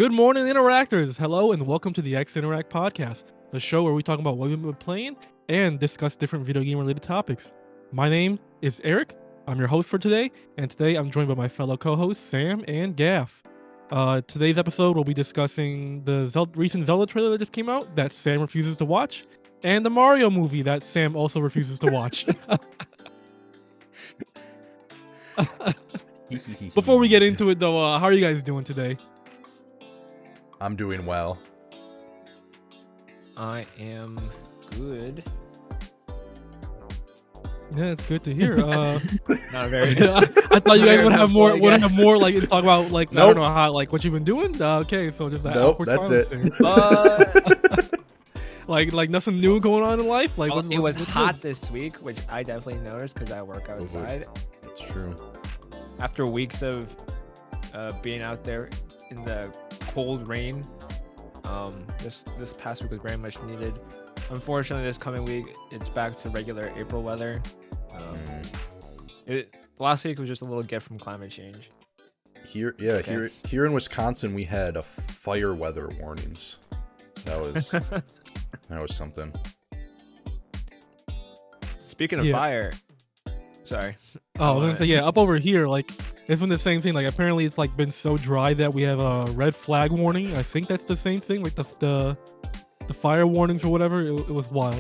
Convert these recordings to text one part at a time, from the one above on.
Good morning, Interactors! Hello, and welcome to the X Interact podcast, the show where we talk about what we've been playing and discuss different video game related topics. My name is Eric. I'm your host for today, and today I'm joined by my fellow co-hosts Sam and Gaff. Today's episode we'll be discussing the recent Zelda trailer that just came out that Sam refuses to watch, and the Mario movie that Sam also refuses to watch. Before we get into it, though, how are you guys doing today? I'm doing well. I am good. Yeah, it's good to hear. Not very. I thought you guys would have more. Would have more like talk about like Nope. I don't know how like what you've been doing. Okay, so just that Nope, awkward that's silence it. there. like nothing new going on in life. Like Well, what's, it was what's hot good? this week, which I definitely noticed because I work outside. That's true. After weeks of being out there in the cold rain, this past week was very much needed. Unfortunately, this coming week it's back to regular April weather. Last week was just a little gift from climate change. Here in Wisconsin, we had fire weather warnings. That was something. Speaking of Yeah. fire, sorry. Oh, I was gonna say yeah. Up over here, like it's been the same thing. Like apparently it's like been so dry that we have a red flag warning. I think that's the same thing. Like the fire warnings or whatever. It was wild.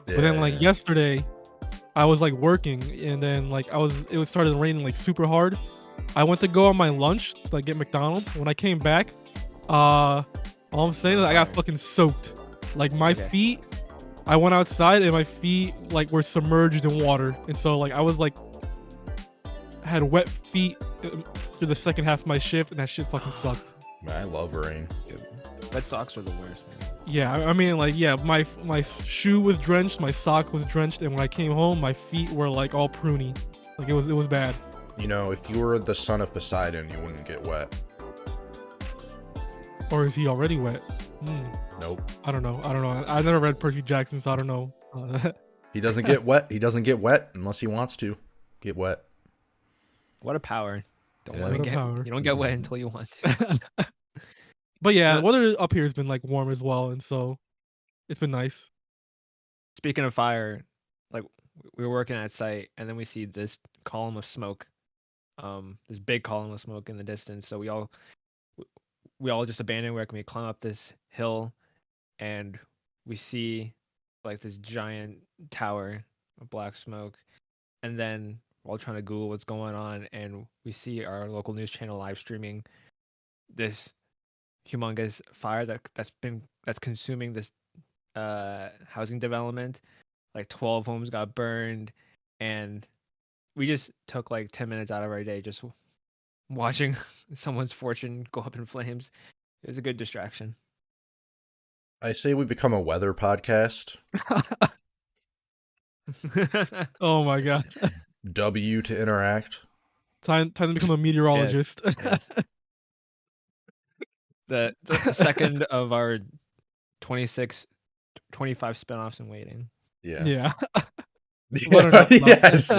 Yeah. But then like yesterday, I was like working and then like it started raining like super hard. I went to go on my lunch to like get McDonald's. When I came back, all I'm saying is I got fucking soaked. Like my feet, I went outside and my feet like were submerged in water. And so like I was like had wet feet through the second half of my shift and that shit fucking sucked. Man, I love rain. Wet socks are the worst, man. Yeah, I mean like yeah, my shoe was drenched, my sock was drenched, and when I came home, my feet were like all pruny. Like it was bad. You know, if you were the son of Poseidon, you wouldn't get wet. Or is he already wet? Nope. I don't know. I never read Percy Jackson, so I don't know. He doesn't get wet. He doesn't get wet unless he wants to get wet. What a power! Yeah. What a power. You don't get wet until you want to. But yeah, the weather up here has been like warm as well, and so it's been nice. Speaking of fire, like we were working at site, and then we see this column of smoke, this big column of smoke in the distance. So we all just abandon work and we climb up this hill, and we see like this giant tower of black smoke, and then we're all trying to Google what's going on, and we see our local news channel live streaming this humongous fire that's consuming this housing development. Like 12 homes got burned, and we just took like 10 minutes out of our day just watching someone's fortune go up in flames. It was a good distraction. I say we become a weather podcast. Oh my god. W to interact. Time to become a meteorologist. Yes. The second of our 25 spinoffs in waiting. Yeah. Yeah. Yes.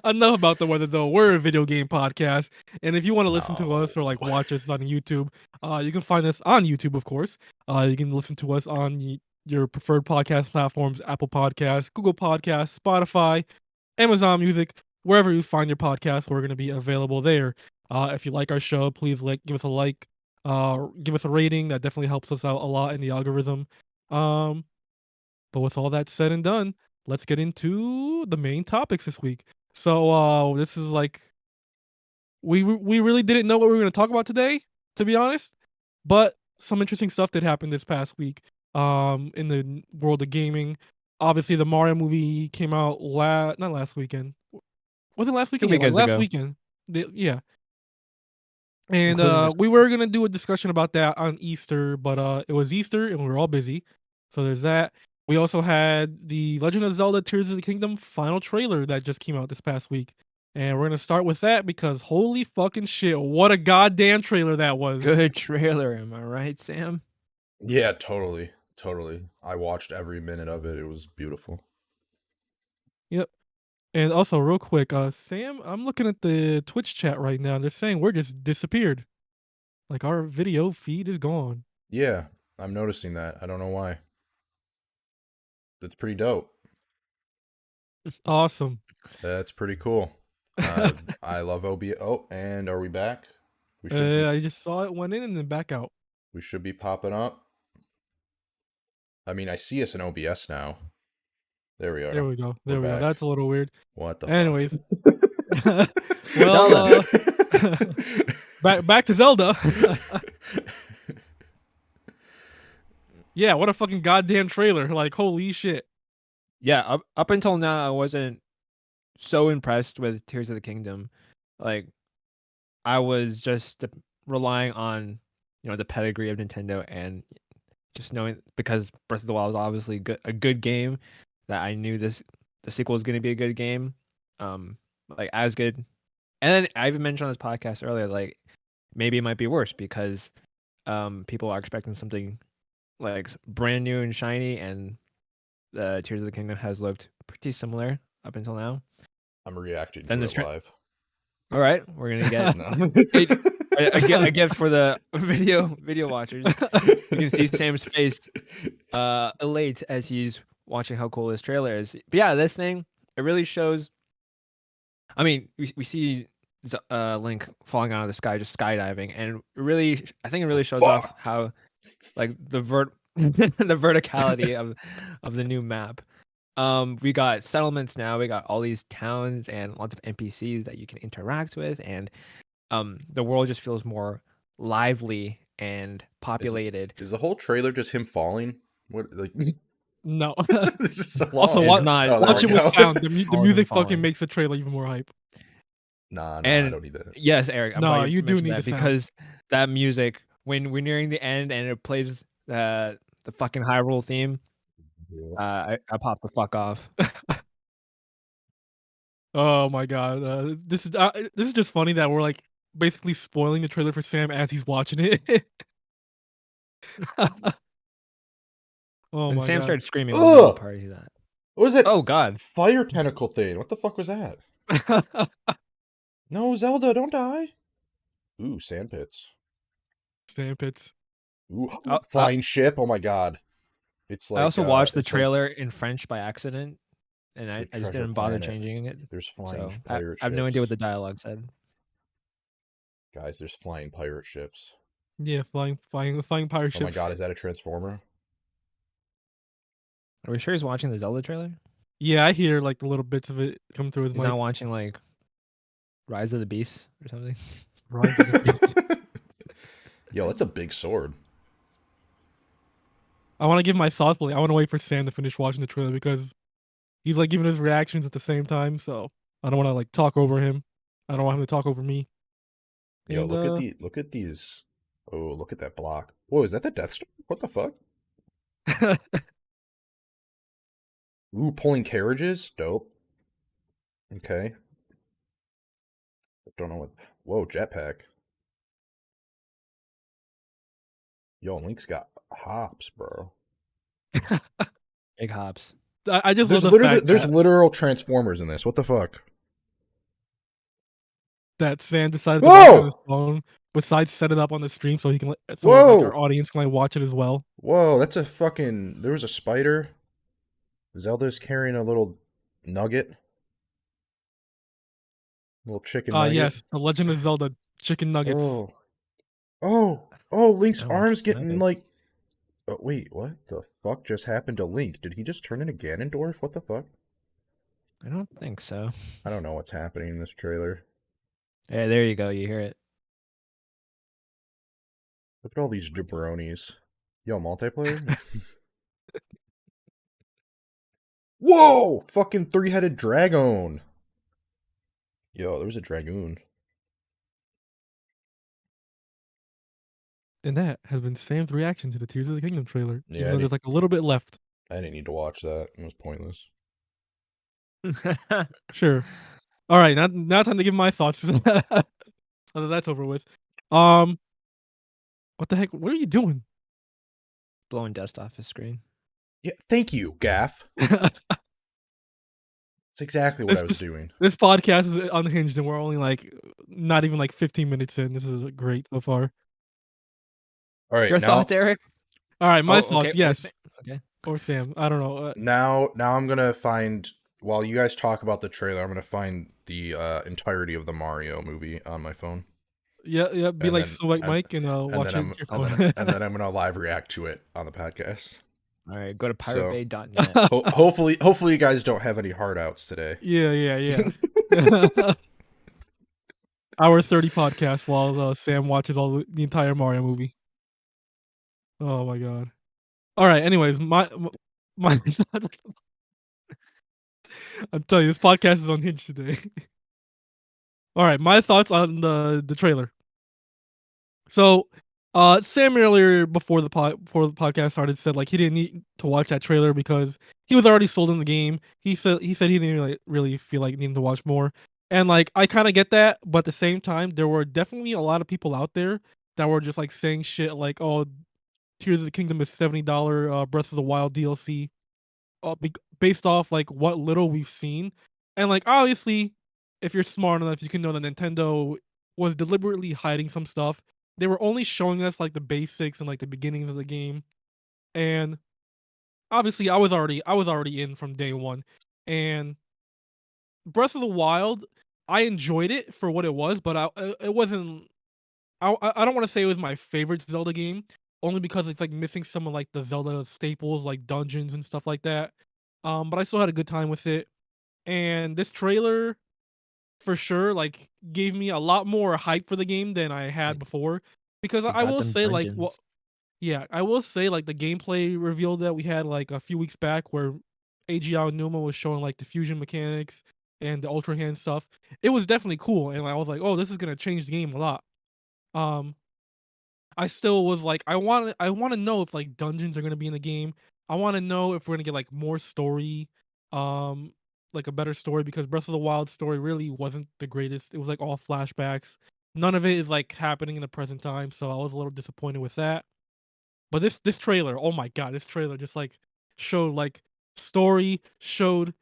Enough about the weather though. We're a video game podcast, and if you want to listen to us or like watch us on YouTube, you can find us on YouTube, of course. You can listen to us on your preferred podcast platforms: Apple Podcasts, Google Podcasts, Spotify, Amazon Music, wherever you find your podcast. We're going to be available there. If you like our show, please give us a like, give us a rating. That definitely helps us out a lot in the algorithm. But with all that said and done, let's get into the main topics this week. So this is like we really didn't know what we were going to talk about today, to be honest. But some interesting stuff did happen this past week in the world of gaming. Obviously, the Mario movie came out not last weekend. Was it last weekend? 2 weekends last ago. weekend. Yeah. And Including this we were going to do a discussion about that on Easter, but it was Easter and we were all busy. So there's that. We also had the Legend of Zelda Tears of the Kingdom final trailer that just came out this past week. And we're going to start with that because holy fucking shit, what a goddamn trailer that was. Good trailer, am I right, Sam? Yeah, totally. I watched every minute of it. It was beautiful. Yep. And also, real quick, Sam, I'm looking at the Twitch chat right now. They're saying we're just disappeared. Like our video feed is gone. Yeah, I'm noticing that. I don't know why. That's pretty dope. Awesome. That's pretty cool. I love OBS. Oh, and are we back? We should be. I just saw it went in and then back out. We should be popping up. I mean, I see us in OBS now. There we are. There we go. There We're we go. back. That's a little weird. What the Anyways. fuck? Well, back to Zelda. Yeah, what a fucking goddamn trailer. Like, holy shit. Yeah, up until now, I wasn't so impressed with Tears of the Kingdom. Like, I was just relying on, the pedigree of Nintendo and just knowing, because Breath of the Wild was obviously a good game, that I knew the sequel was going to be a good game, like as good. And then I even mentioned on this podcast earlier, like maybe it might be worse because people are expecting something like brand new and shiny, and the Tears of the Kingdom has looked pretty similar up until now. I'm reacting Then to this it live. All right, we're gonna get No. a gift for the video watchers. You can see Sam's face elate as he's watching how cool this trailer is. But yeah, this thing, it really shows. I mean, we see Link falling out of the sky, just skydiving, and really, I think it really shows off how, like, the the verticality of the new map. We got settlements now. We got all these towns and lots of NPCs that you can interact with, and the world just feels more lively and populated. Is the whole trailer just him falling? What, like? No. This is so Also, long. watch it with sound. The music falling. fucking makes the trailer even more hype. Nah, And I don't need that. Yes, Eric. I'm No, glad you do mentioned need that, the sound. because that music, when we're nearing the end and it plays the fucking Hyrule theme, I pop the fuck off. Oh my god. This is just funny that we're like basically spoiling the trailer for Sam as he's watching it. Oh When my Sam god. started screaming, we'll know what party he's at. What was that? Oh god. Fire tentacle thing. What the fuck was that? No, Zelda, don't die. Ooh, sand pits. Sand pits. Ooh, flying ship. Oh my god. It's like I also watched the it's like- trailer in French by accident, and I a just treasure didn't bother planet. changing it. There's flying So pirate I have no idea what ships. the dialogue said. Guys, there's flying pirate ships. Yeah, flying pirate ships. Oh my god, is that a transformer? Are we sure he's watching the Zelda trailer? Yeah, I hear like the little bits of it come through his He's mic. not watching like Rise of the Beast or something. Rise of the Beast. Yo, that's a big sword. I want to give my thoughts, but I want to wait for Sam to finish watching the trailer because he's like giving his reactions at the same time. So I don't want to like talk over him. I don't want him to talk over me. Yo, And, look at these. Oh, look at that block. Whoa, is that the Death Star? What the fuck? Ooh, pulling carriages? Dope. Okay. Don't know what. Whoa, jetpack. Yo, Link's got hops, bro. Big hops. I just There's love the literally fact there's that, literal transformers in this. What the fuck? that Sam decided to Whoa! watch it on his phone. Besides, set it up on the stream so he can, so like, Whoa! our audience can like watch it as well. Whoa, that's a fucking. There was a spider. Zelda's carrying a little nugget. Little chicken nugget. Yes, the Legend of Zelda chicken nuggets. Oh, Link's Oh, arms chicken getting nuggets. like. Oh, wait, what the fuck just happened to Link? Did he just turn into Ganondorf? What the fuck? I don't think so. I don't know what's happening in this trailer. Yeah, there you go. You hear it. Look at all these jabronis. Yo, multiplayer? Whoa! Fucking three-headed dragon. Yo, there was a dragoon. And that has been Sam's reaction to the Tears of the Kingdom trailer. Yeah, Even though there's like a little bit left. I didn't need to watch that. It was pointless. Sure. All right, now time to give my thoughts. Now that that's over with. What the heck? What are you doing? Blowing dust off his screen. Yeah, thank you, Gaff. That's exactly what I was doing. This podcast is unhinged, and we're only like not even like 15 minutes in. This is great so far. All right, Your now thoughts, Eric? All right, my Oh, okay. thoughts. Yes, Okay. or Sam. I don't know. now I'm gonna find, while you guys talk about the trailer, I'm gonna find the entirety of the Mario movie on my phone, Yeah. Be and like then so like and Mike and and watch then it I'm with your and then phone. and then I'm gonna live react to it on the podcast. All right. Go to So piratebay.net. hopefully you guys don't have any hard outs today. Yeah. Hour 30 podcast while Sam watches the entire Mario movie. Oh my god. All right. Anyways, my I'm telling you, this podcast is unhinged today. All right, my thoughts on the trailer. So, Sam earlier before the podcast started said like he didn't need to watch that trailer because he was already sold in the game. He said he didn't really feel like needing to watch more. And like I kind of get that, but at the same time, there were definitely a lot of people out there that were just like saying shit like, "Oh, Tears of the Kingdom is $70 Breath of the Wild DLC," based off like what little we've seen. And like obviously, if you're smart enough, you can know that Nintendo was deliberately hiding some stuff. They were only showing us like the basics and like the beginnings of the game. And obviously, I was already in from day one. And Breath of the Wild, I enjoyed it for what it was, but it wasn't. I don't want to say it was my favorite Zelda game, only because it's like missing some of like the Zelda staples like dungeons and stuff like that. But I still had a good time with it. And this trailer for sure like gave me a lot more hype for the game than I had It, before. Because it I got will them say like dungeons. yeah, I will say like the gameplay reveal that we had like a few weeks back where AG Aonuma was showing like the fusion mechanics and the ultra hand stuff. It was definitely cool, and I was like, oh, this is gonna change the game a lot. Um, I still was like, I want to know if like dungeons are gonna be in the game. I want to know if we're gonna get like more story, um, like a better story because Breath of the Wild story really wasn't the greatest. It was like all flashbacks. None of it is like happening in the present time, so I was a little disappointed with that. But this trailer, oh my god, this trailer just like showed like story, showed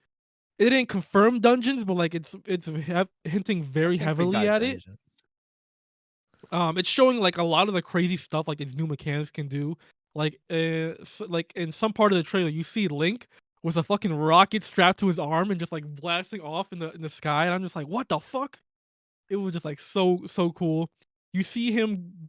it didn't confirm dungeons, but like it's hinting I very think we heavily got at it. dungeons. It's showing like a lot of the crazy stuff like its new mechanics can do. Like like in some part of the trailer, you see Link with a fucking rocket strapped to his arm and just like blasting off in the sky, and I'm just like, what the fuck? It was just like so cool. You see him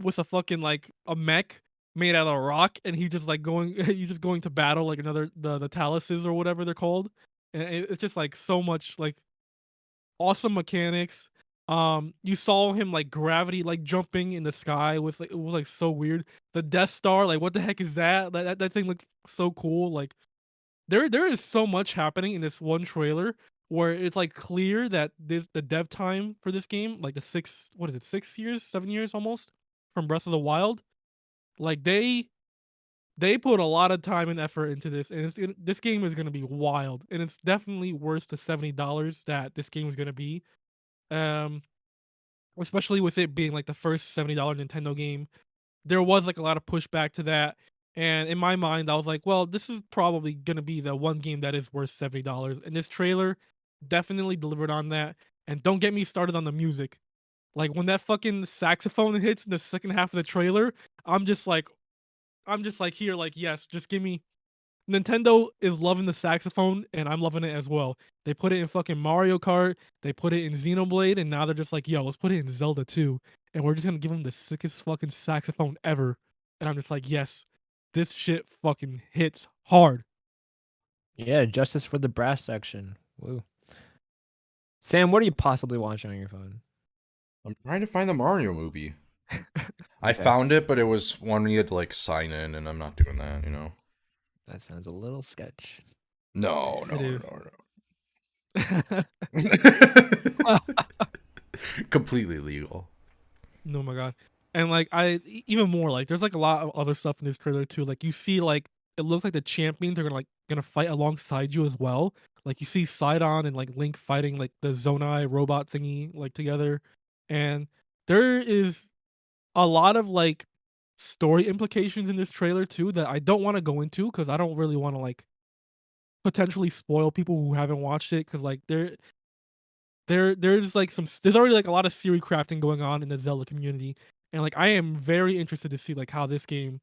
with a fucking like a mech made out of rock, and he just like going he's just going to battle like another the Taluses or whatever they're called, and it's just like so much like awesome mechanics. You saw him like gravity like jumping in the sky with like it was like so weird. The Death Star, like what the heck is that? That thing looked so cool. Like there is so much happening in this one trailer where it's like clear that this the dev time for this game, like the what is it, 6 years, 7 years almost from Breath of the Wild, like they put a lot of time and effort into this, and this game is gonna be wild, and it's definitely worth the $70 that this game is gonna be. Um, Especially with it being like the first $70 Nintendo game, there was like a lot of pushback to that. And in my mind, I was like, well, this is probably gonna be the one game that is worth $70. And this trailer definitely delivered on that. And don't get me started on the music. Like when that fucking saxophone hits in the second half of the trailer, I'm just like here, like, yes, just give me Nintendo is loving the saxophone, and I'm loving it as well. They put it in fucking Mario Kart, they put it in Xenoblade, and now they're just like, yo, let's put it in Zelda too. And we're just gonna give them the sickest fucking saxophone ever. And I'm just like, yes, this shit fucking hits hard. Yeah, justice for the brass section. Woo. Sam, what are you possibly watching on your phone? I'm trying to find the Mario movie. I Okay. found it, but it was one where you had to like sign in, and I'm not doing that, you know. That sounds a little sketch. No, It is. no. Completely legal. Oh my god. And like even more like there's like a lot of other stuff in this trailer too. Like you see like it looks like the champions are gonna fight alongside you as well. Like you see Sidon and like Link fighting like the Zonai robot thingy like together. And there is a lot of like story implications in this trailer too that I don't want to go into because I don't really want to like potentially spoil people who haven't watched it because like there's like there's already like a lot of theory crafting going on in the Zelda community, and like I am very interested to see like how this game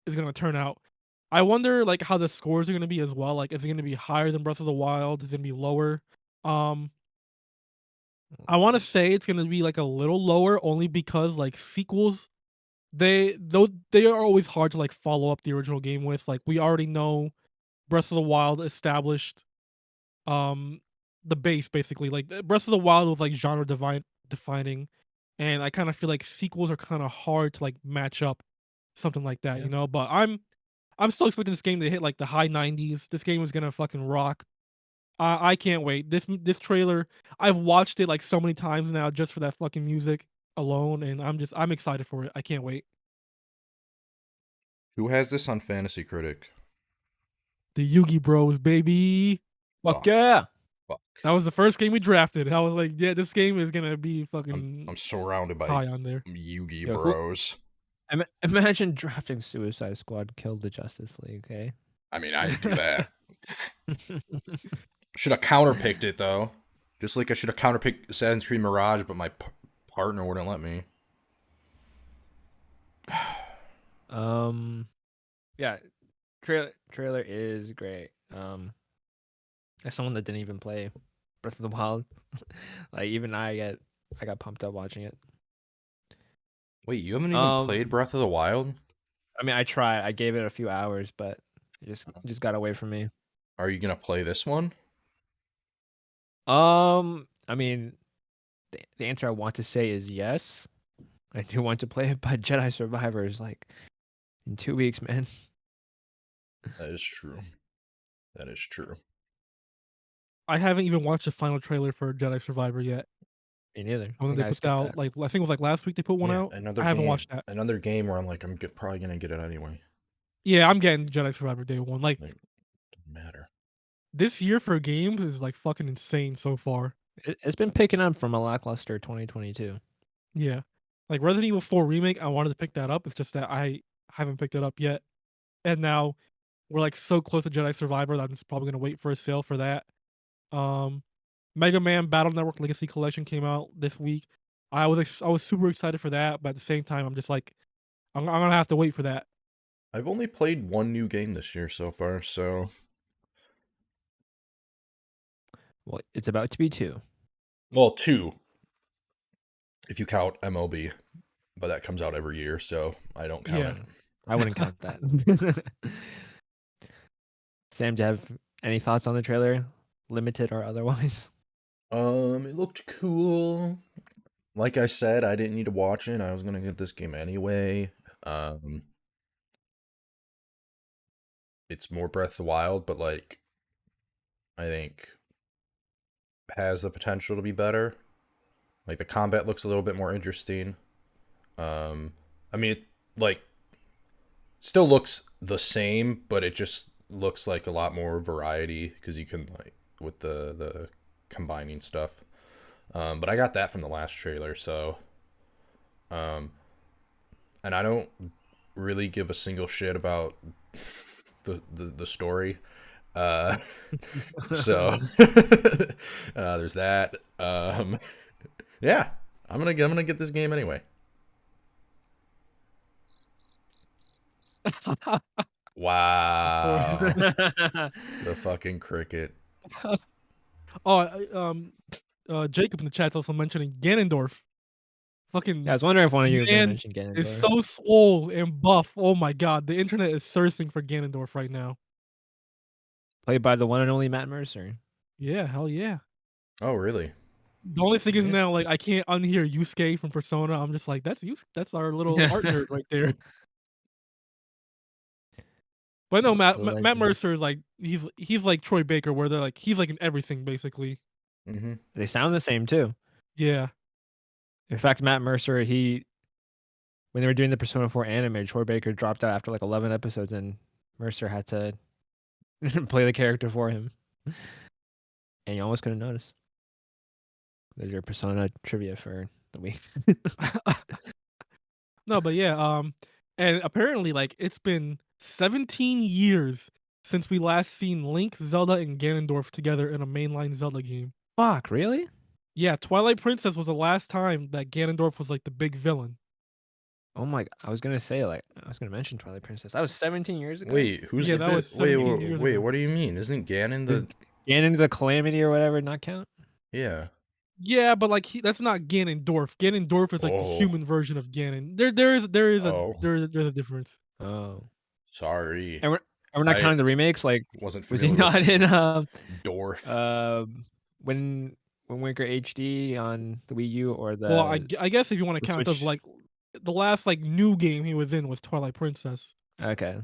is gonna turn out. I wonder like how the scores are gonna be as well. Like, is it gonna be higher than Breath of the Wild? Is it gonna be lower? Um, I want to say it's gonna be like a little lower, only because like sequels, they are always hard to like follow up the original game with. Like, we already know Breath of the Wild established um the base basically. Like, Breath of the Wild was like genre divine defining, and I kind of feel like sequels are kind of hard to like match up something like that, Yeah. But I'm still expecting this game to hit like the high 90s. This game is gonna fucking rock. I can't wait. This trailer, I've watched it like so many times now just for that fucking music alone, and I'm excited for it. I can't wait. Who has this on Fantasy Critic? The Yugi Bros, baby. Fuck Oh, yeah. fuck. That was the first game we drafted. I was like, yeah, this game is gonna be fucking I'm surrounded by high on there. Yugi Yo, Bros. imagine drafting Suicide Squad killed the Justice League, okay? I mean, I'd do that. Should have counterpicked it though. Just like I should have counterpicked Assassin's Creed Mirage, but my partner wouldn't let me. Yeah, trailer is great. As someone that didn't even play Breath of the Wild, like even I got pumped up watching it. Wait, you haven't even played Breath of the Wild? I mean, I tried. I gave it a few hours, but it just got away from me. Are you gonna play this one? I mean, the answer I want to say is yes. I do want to play it, but Jedi Survivor is like in 2 weeks, man. That is true. That is true. I haven't even watched the final trailer for Jedi Survivor yet. Me neither. When they put out, like I think it was like last week they put one out. Another I haven't game, watched that. Another game where I'm like, probably gonna get it anyway. Yeah, I'm getting Jedi Survivor day one. Like, Doesn't matter. this year for games is like fucking insane so far. It's been picking up from a lackluster 2022. Yeah. Like Resident Evil 4 remake, I wanted to pick that up. It's just that I haven't picked it up yet. And now we're like so close to Jedi Survivor that I'm just probably gonna wait for a sale for that. Mega Man Battle Network Legacy Collection came out this week. I was super excited for that, but at the same time, I'm just like, I'm gonna have to wait for that. I've only played one new game this year so far, so Well, it's about to be 2. well, two if you count MLB, but that comes out every year, so I don't count Yeah. it. I wouldn't count that. Sam, do you have any thoughts on the trailer, limited or otherwise? It looked cool. Like I said, I didn't need to watch it. I was gonna get this game anyway. It's more Breath of the Wild, but like, I think has the potential to be better. Like the combat looks a little bit more interesting. I mean, it like still looks the same, but it just looks like a lot more variety because you can like with the combining stuff. But I got that from the last trailer, so and I don't really give a single shit about the story. So there's that. Yeah, I'm gonna get this game anyway. Wow, the fucking cricket. Jacob in the chat's also mentioning Ganondorf. Fucking Yeah, I was wondering if one of you were going to man mention Ganondorf. is so swole and buff. Oh my god, the internet is thirsting for Ganondorf right now. Played by the one and only Matt Mercer. Yeah, hell yeah. Oh, really? The only thing is Yeah. now, like, I can't unhear Yusuke from Persona. I'm just like, that's That's our little art nerd right there. But no, Matt Legend. Mercer is like he's like Troy Baker, where they're like he's like in everything basically. Mm-hmm. They sound the same too. Yeah. In fact, Matt Mercer, when they were doing the Persona 4 anime, Troy Baker dropped out after like 11 episodes, and Mercer had to play the character for him. And you almost couldn't notice. There's your Persona trivia for the week. No, but yeah, and apparently like it's been 17 years since we last seen Link, Zelda, and Ganondorf together in a mainline Zelda game. Fuck, really? Yeah, Twilight Princess was the last time that Ganondorf was like the big villain. Oh my! I was gonna say I was gonna mention Twilight Princess. That was 17 years ago. Wait, who's Yeah, the that was bit? Wait, 17 years wait, ago. what do you mean? Isn't Ganon Does the? Ganon the Calamity or whatever not count? Yeah. Yeah, but like that's not Ganondorf. Ganondorf is like the Oh, human version of Ganon. There is oh, there's a difference. Oh, sorry. and we're not I counting the remakes. Like, wasn't was he familiar with not in Dorf. when Winker HD on the Wii U or Well, the I guess if you want to the count of Switch? like the last like new game he was in was Twilight Princess. Okay.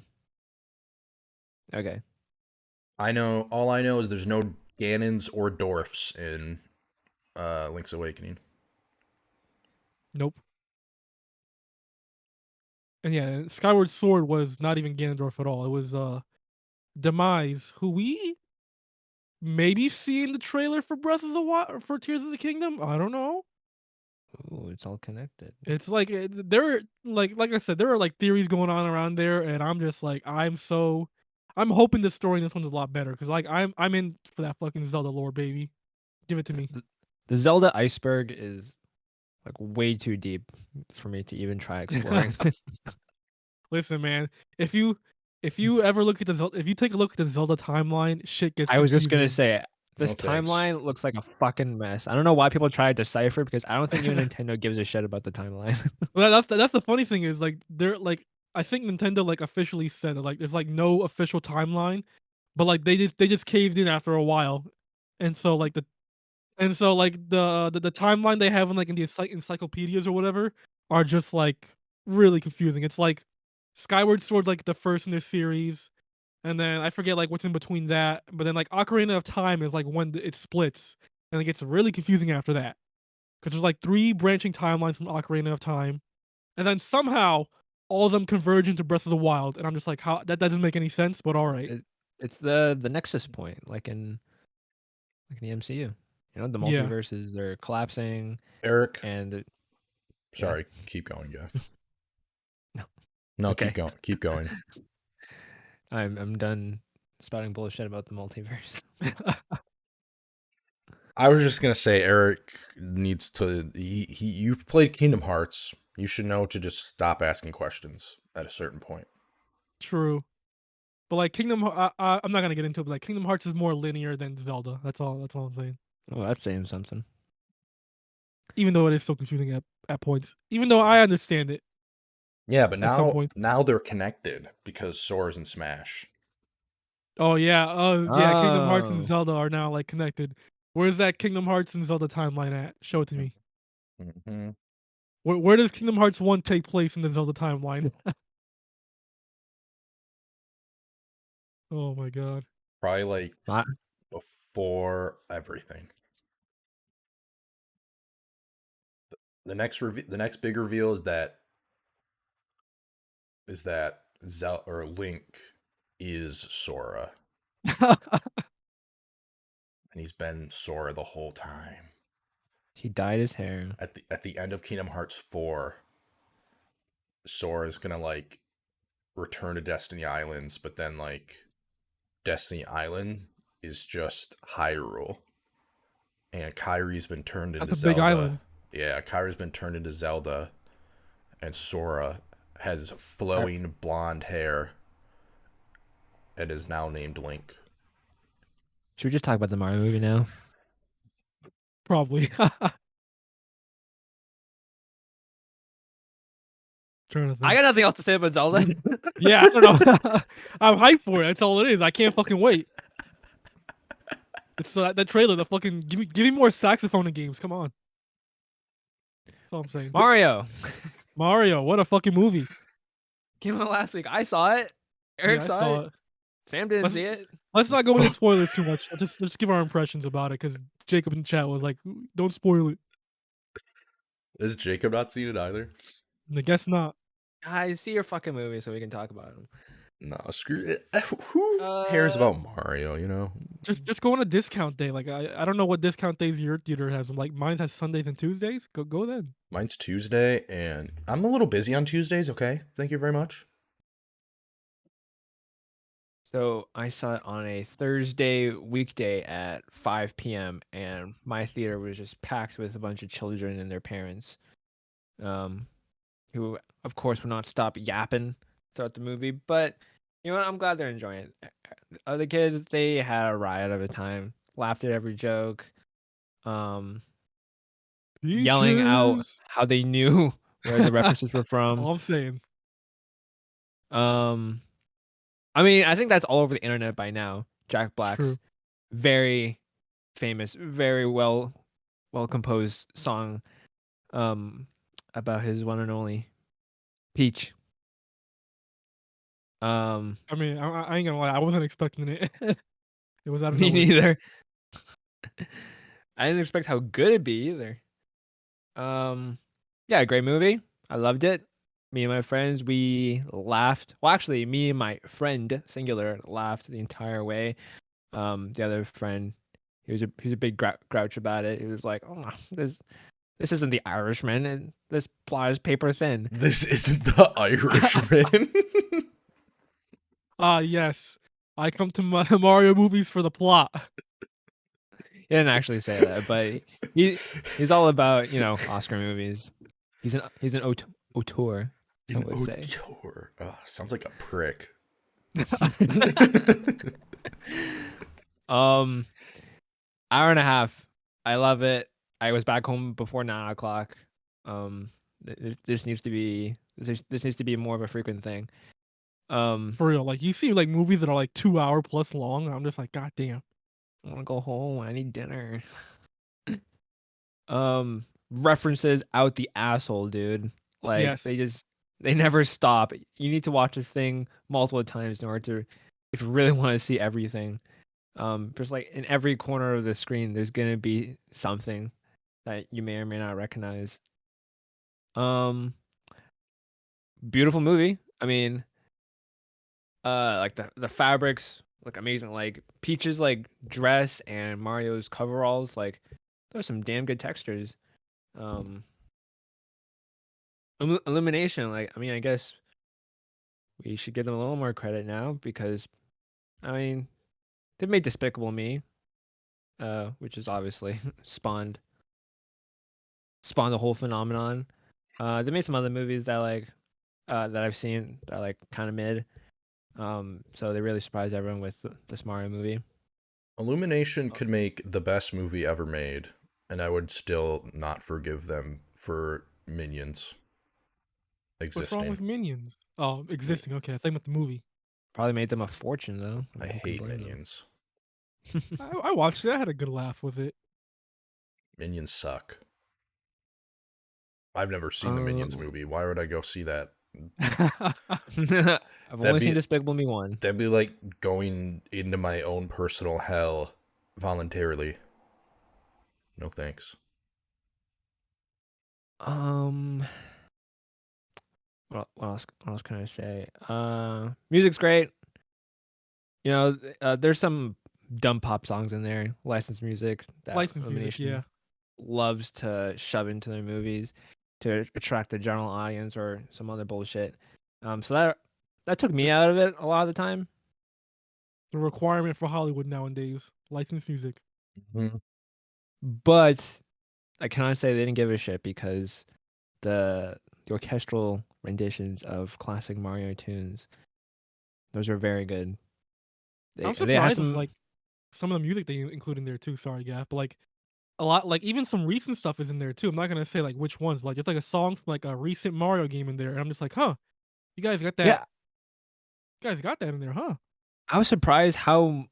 Okay. All I know is there's no Ganons or Dorfs in Link's Awakening. Nope. And yeah, Skyward Sword was not even Ganondorf at all. It was Demise, who we maybe see in the trailer for Breath of the Wild for Tears of the Kingdom. I don't know. Ooh, it's all connected. It's like there are like I said, there are like theories going on around there, and I'm just like I'm hoping the story in this one's a lot better because like I'm in for that fucking Zelda lore, baby. Give it to me. The Zelda iceberg is like way too deep for me to even try exploring. Listen, man, if you ever look at if you take a look at the Zelda timeline, shit gets I was just gonna confusing. say this No thanks. timeline looks like a fucking mess. I don't know why people try to decipher because I don't think even Nintendo gives a shit about the timeline. Well, that's the funny thing is like they're like I think Nintendo like officially said that like there's like no official timeline, but like they just caved in after a while, and so like the timeline they have in like in the encyclopedias or whatever are just like really confusing. It's like Skyward Sword like the first in the series, and then I forget like what's in between that, but then like Ocarina of Time is like when it splits, and it gets really confusing after that because there's like 3 branching timelines from Ocarina of Time, and then somehow all of them converge into Breath of the Wild, and I'm just like, how that doesn't make any sense, but all right. It's the nexus point, like in the MCU. You know, the Yeah. multiverses they're collapsing, Eric, and sorry, keep going, Jeff. No, No, okay. keep going. Keep going. I'm done spouting bullshit about the multiverse. I was just gonna say Eric needs to. You've played Kingdom Hearts. You should know to just stop asking questions at a certain point. True. But like I'm not gonna get into it. But like Kingdom Hearts is more linear than Zelda. That's all. That's all I'm saying. Oh, that's saying something. Even though it is so confusing at points. Even though I understand it Yeah, but at some now points. they're connected because Sora's in Smash. Oh yeah. Yeah. Kingdom Hearts and Oh. Zelda are now like connected. Where's that Kingdom Hearts and Zelda timeline at? Show it to me. Mm-hmm. Where does Kingdom Hearts 1 take place in the Zelda timeline? Oh my god. Probably like Not before everything. The next big reveal is that Link is Sora, and he's been Sora the whole time. he dyed his hair. At the end of Kingdom Hearts 4, Sora's gonna like return to Destiny Islands, but then like Destiny Island is just Hyrule. And Kyrie's been turned into That's a Zelda. big island. Yeah, Kyrie's been turned into Zelda, and Sora has flowing blonde hair and is now named Link. Should we just talk about the Mario movie now? Probably. Trying to think. I got nothing else to say about Zelda. Yeah, I don't know. I'm hyped for it. That's all it is. I can't fucking wait. It's that trailer. The fucking give me more saxophone in games. Come on. That's all I'm saying. Mario Mario, what a fucking movie. came out last week. I saw it. Eric Yeah, I saw it. Sam didn't see it. Let's not go into spoilers too much. Let's give our impressions about it because Jacob in chat was like, "Don't spoil it." Is Jacob not seen it either? I guess not. Guys, see your fucking movie so we can talk about them. No, screw it. Who cares about Mario, you know? Just go on a discount day. Like I don't know what discount days your theater has. Like mine has Sundays and Tuesdays. Go then. Mine's Tuesday, and I'm a little busy on Tuesdays, okay? Thank you very much. So I saw it on a Thursday weekday at 5 p.m. and my theater was just packed with a bunch of children and their parents. who of course will not stop yapping throughout the movie. But you know what? I'm glad they're enjoying it. Other kids, they had a riot of a time, laughed at every joke, um, yelling out Peaches. how they knew where the references were from. All I'm saying. Um, I mean, I think that's all over the internet by now. Jack Black's True. very famous, very well composed song um about his one and only Peach. I mean, I ain't gonna lie. I wasn't expecting it. It was out of Me nowhere. neither. I didn't expect how good it'd be either. Yeah, great movie. I loved it. Me and my friends, we laughed. Well, actually, me and my friend, singular, laughed the entire way. The other friend, he was a big grouch about it. He was like, "Oh, this isn't the Irishman, and this plot is paper thin." This isn't the Irishman. Yes. I come to Mario movies for the plot. He didn't actually say that, but he's all about Oscar movies. He's an auteur, some An would say. auteur. Sounds like a prick. Um, Hour and a half. I love it. I was back home before 9 o'clock. This needs to be this needs to be more of a frequent thing. For real. Like, you see like movies that are like 2 hour plus long, and I'm just like, God damn. I want to go home. I need dinner. References out the asshole, dude. Like Yes. they never stop. You need to watch this thing multiple times in order to, if you really want to see everything. There's like in every corner of the screen, there's gonna be something that you may or may not recognize. Um, Beautiful movie. I mean, like the fabrics look amazing. Like Peach's like dress and Mario's coveralls, like there's some damn good textures. Um, Illumination, like I mean, I guess we should give them a little more credit now because I mean they've made Despicable Me, which is obviously spawned the whole phenomenon. They made some other movies that that I've seen that are like kind of mid. So they really surprised everyone with this Mario movie. Illumination could make the best movie ever made, and I would still not forgive them for Minions What's wrong with existing. Minions? Oh, existing. Okay, I think about the movie. Probably made them a fortune though. I Who can hate blame Minions. them? I watched it. I had a good laugh with it. Minions suck. I've never seen the Minions movie. Why would I go see that? I've only seen Despicable Me 1. That'd be like going into my own personal hell voluntarily. No thanks. What else can I say? Music's great. There's some dumb pop songs in there, licensed music that Licensed music, Illumination yeah. loves to shove into their movies to attract the general audience or some other bullshit. So that took me out of it a lot of the time. The requirement for Hollywood nowadays. Licensed music. Mm-hmm. But I cannot say they didn't give a shit because the orchestral renditions of classic Mario tunes, those are very good. I'm They had surprised with some. like some of the music they include in there too. Sorry, Gaff, but like a lot, like even some recent stuff is in there too. I'm not gonna say like which ones, but like it's like a song from like a recent Mario game in there, and I'm just like, huh, you guys got that? Yeah, You guys got that in there, huh? I was surprised how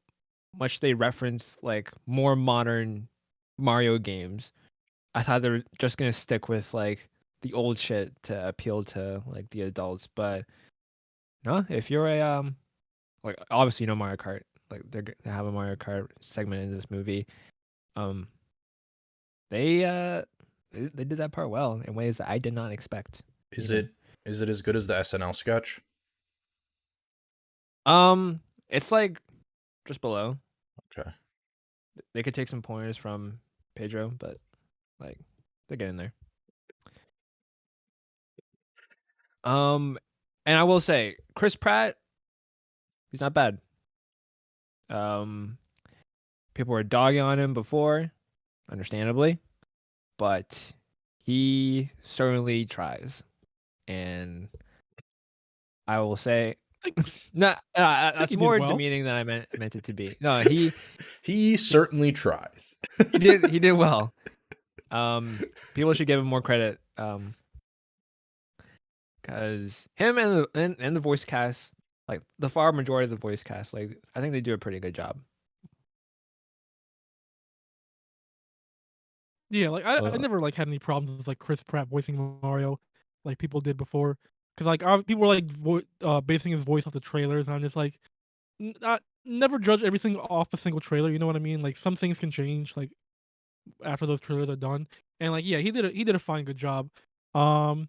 much they reference like more modern Mario games. I thought they were just gonna stick with like the old shit to appeal to like the adults, but no. If you're a like obviously Mario Kart, like they have a Mario Kart segment in this movie. Um, they did that part well in ways that I did not expect. Is Even. it as good as the SNL sketch? It's like just below. Okay. They could take some pointers from Pedro, but like they get in there. And I will say, Chris Pratt, he's not bad. Um, People were dogging on him before, understandably, but he certainly tries. and I will say, I no, think that's he did more well. demeaning than I meant it to be. No, He certainly tries. he did well. People should give him more credit. Because him and the voice cast, like the far majority of the voice cast, like I think they do a pretty good job. Yeah, like I Uh, never like had any problems with like Chris Pratt voicing Mario, like people did before. Cause like people were like basing his voice off the trailers, and I'm just like, I never judge everything off a single trailer. You know what I mean? Like some things can change like after those trailers are done. And like yeah, he did a fine good job. Um,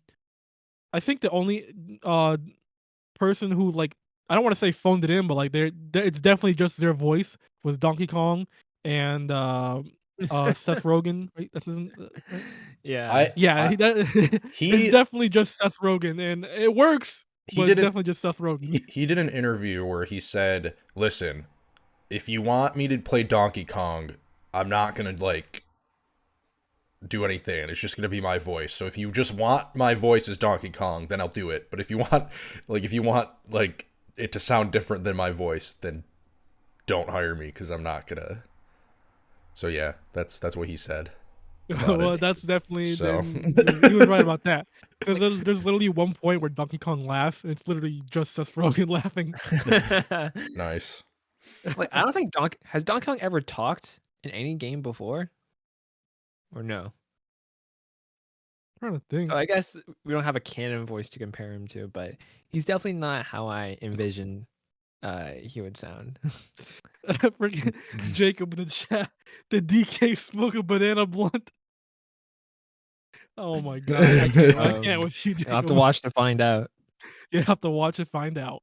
I think the only person who like I don't want to say phoned it in, but like it's definitely just their voice was Donkey Kong and Seth Rogen, right? That's his right? yeah. Yeah, it's He definitely just Seth Rogen, and it works, he but it's did an definitely just Seth Rogen. he did an interview where he said, "Listen, if you want me to play Donkey Kong, I'm not gonna like do anything. It's just gonna be my voice. So if you just want my voice as Donkey Kong, then I'll do it. But if you want like it to sound different than my voice, then don't hire me because I'm not gonna." So yeah, that's what he said about Well, it. that's definitely So then he was right about that. Because there's literally one point where Donkey Kong laughs, and it's literally just Seth Rogen laughing. nice. Like I don't think Donkey Kong ever talked in any game before, or no? I'm trying to So think. I guess we don't have a canon voice to compare him to, but he's definitely not how I envision he would sound. Freaking Jacob in the chat. Did DK smoke a banana blunt? Oh my god, I can't. I can't with you, You'll have to Jacob. watch to find out. You have to watch and find out.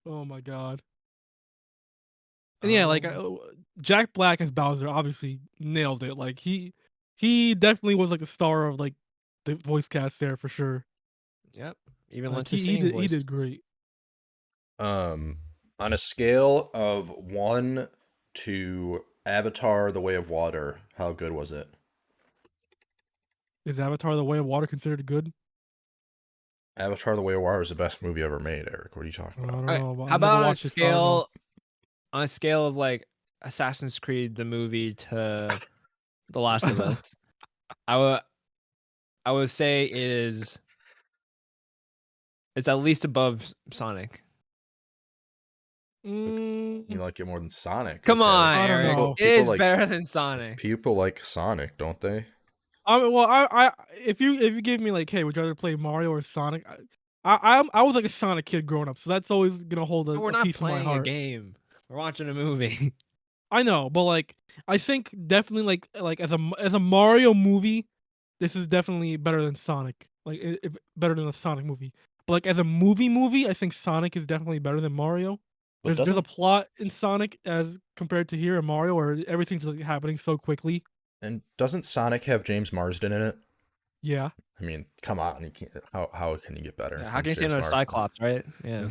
Oh my god. And yeah, like Jack Black as Bowser obviously nailed it. Like he definitely was like a star of like the voice cast there for sure. Yep. Even Like lent his singing he voice. did great. On a scale of 1 to Avatar: The Way of Water, how good was it? Is Avatar: The Way of Water considered good? Avatar: The Way of Water is the best movie ever made, Eric. What are you talking I about? don't Alright, know. how I never about watched it, so I don't know. on a scale of like Assassin's Creed the movie to The Last of Us? I would say it's at least above Sonic. You like it more than Sonic? Come Okay. on, I don't Eric. know. It is better than Sonic. People like Sonic, don't they? Well, if you give me like, hey, would you rather play Mario or Sonic? I was like a Sonic kid growing up, so that's always gonna hold But we're a not piece in my playing a heart. game. We're watching a movie. I know, but like I think definitely like as a Mario movie, this is definitely better than Sonic. Like if better than a Sonic movie. But like as a movie, I think Sonic is definitely better than Mario. But There's a doesn't plot in Sonic as compared to here in Mario, where everything's like happening so quickly. doesn't Sonic have James Marsden in it? Yeah. I mean, come on, you can't, how can you get better? Yeah, how than can you say James no to Marsden? Cyclops, right? Yeah.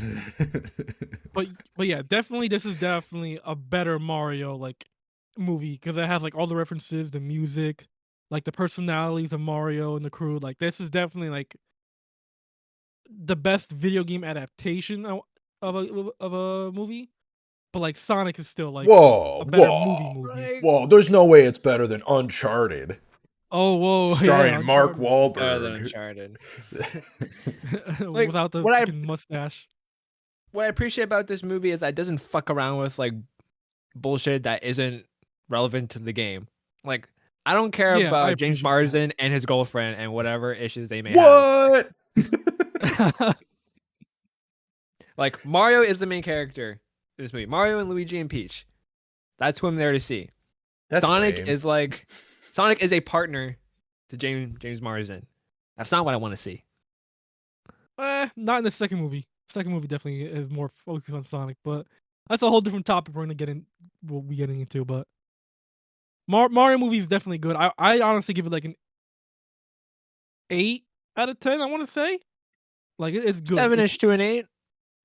But yeah, definitely this is definitely a better Mario like movie because it has like all the references, the music, like the personalities of Mario and the crew. Like this is definitely like the best video game adaptation of a movie. But like Sonic is still like Whoa, a better movie. Like, whoa! There's no way it's better than Uncharted, Oh whoa, starring yeah, Mark Uncharted. better than Wahlberg. Uncharted. Like Without the what I freaking mustache. what I appreciate about this movie is that it doesn't fuck around with like bullshit that isn't relevant to the game. Like I don't care Yeah, I about James appreciate Marsden and his girlfriend and whatever issues they may have. What? that. Like Mario is the main character in this movie. Mario and Luigi and Peach. That's who I'm there to see. That's Sonic lame. is like Sonic is a partner to James Marsden. That's not what I want to see. Not in the second movie. Second movie definitely is more focused on Sonic, but that's a whole different topic we're gonna get in. We'll be getting into, but Mario movie is definitely good. I honestly give it like an 8 out of 10. I want to say, like it's good. 7-ish to an 8.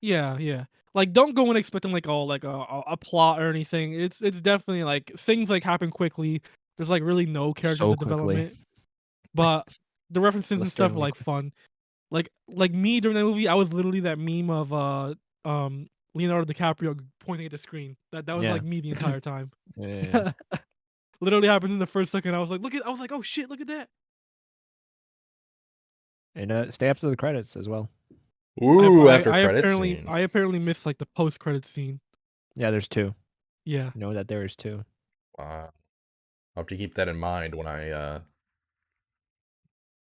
Yeah. Like don't go in expecting like a plot or anything. It's definitely like things like happen quickly. There's like really no character So quickly. development, but the references and stuff are Blistering like liquid. fun. Like me during that movie, I was literally that meme of Leonardo DiCaprio pointing at the screen. That was Yeah. like me the entire time. Yeah. Literally happens in the first second. I was like, oh shit, look at that. And stay after the credits as well. Ooh, after credit apparently scene. I apparently missed like the post credit scene. Yeah, there's 2. Yeah. Know that there is 2. I'll have to keep that in mind when I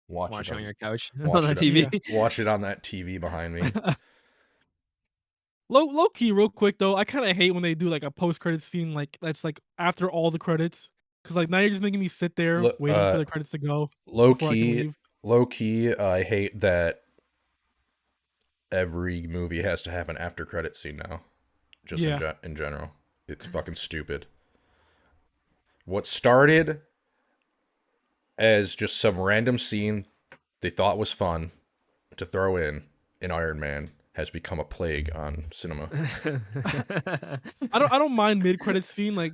watch Watch it it on on your couch on watch the it TV. watch it on that TV behind me. Low key, real quick though, I kind of hate when they do like a post credit scene like that's like after all the credits, because like now you're just making me sit there waiting for the credits to go before I can leave. Low key, I hate that every movie has to have an after credit scene now. Just in general, it's fucking stupid. What started as just some random scene they thought was fun to throw in Iron Man has become a plague on cinema. I don't mind mid credit scene like